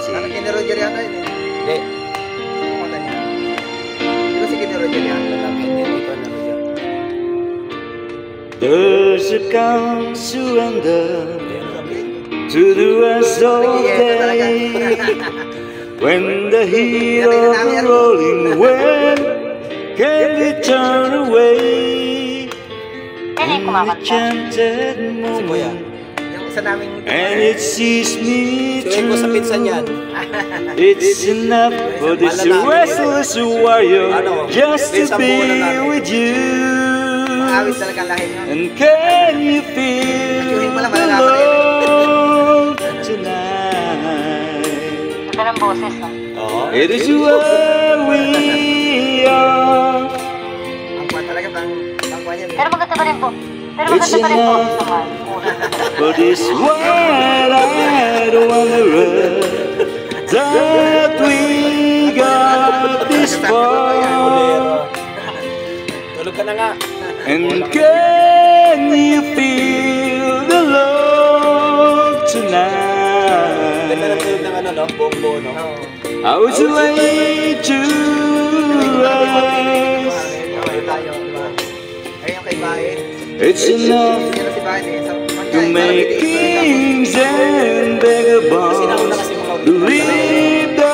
si... Parang kini Roger yata yun eh. Hindi. Kumata niya. Di ba si kini Roger yata? Lalaki, hindi ko na Roger. There's a calm surrender to the rest of day. When the heat of the rolling wind can turn away. In the enchanted moment, Yung isa naming... and it sees me Tuwing ko sa pinsan yan. it's enough for this restless warrior just to be with you. Maawis talaga ang lahi nyo. And can you feel the love tonight? Ganda ng boses, no? Oo. It is where we are. Ang kuha talaga, bangkuha niya. Pero maganda pa rin po. Pero maganda pa rin po. Naman. But this wide-eyed wanderer that we got this far. Tulog ka na nga. And can you feel the love tonight? Ganda ng tulog ng ano, no? Buong-buo, no? I was late to rise. Tayo, diba? Ayun yung kay Bae. It's enough Sino si Bae eh. to make kings and vagabonds believe the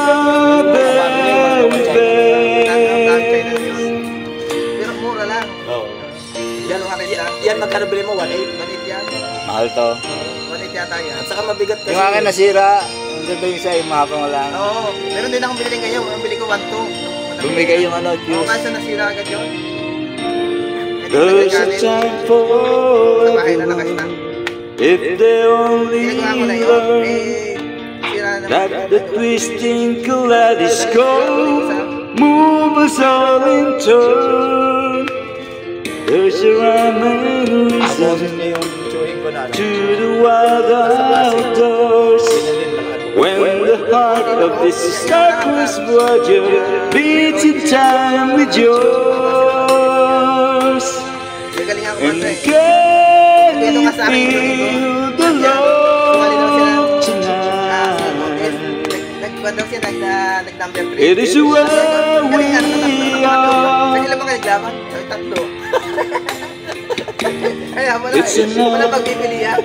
very best. Pero mura lang. Oo. Yan ang akin lang. Yan, magkano bili mo? 1.8? Manit yan. Mahal to. Manit yata yan. At saka mabigat kasi. Yung akin nasira, ang ganda yung sa'yo, mahapang wala. Oo. Meron din akong bilhin ngayon. Ang bili ko 1.2. Bumigay yung ano, Oo, juice. kaso nasira agad yun. There's a time for Sa bahay na lakas na. everyone. If they only Ginagawa ko na yun. learn Sira naman. that the twisting kaleidoscope move us all in turn. There's a rhyme and Boses reason niya yung chewing ko na. to the wild outdoors. When the heart of this startless warrior beats in time with yours. Gagaling ako And kasi. can you feel the love tonight? Nagkuhan daw siya, nag-number 3. It is where we are. Kanila ba kayo naglaban? Sabi tatlo. Kaya wala It's enough. Wala pagbibili yan.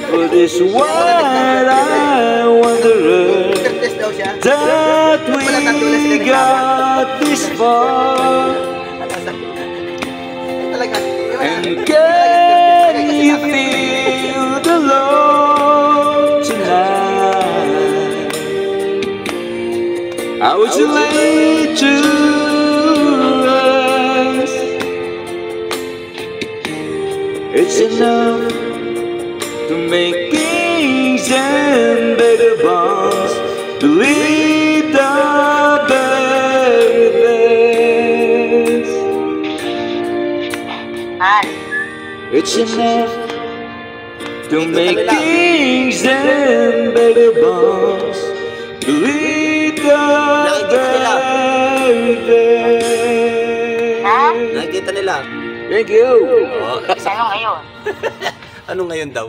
For this wide-eyed wanderer Test daw siya. that we got this far. Talaga. And can you feel the love tonight? I was late to rise. It's enough to make kings and vagabonds believe the very best. It's enough to make kings and vagabonds believe the very best. Nakikita nila. Thank you. Oo. Ano ngayon? Ano ngayon daw?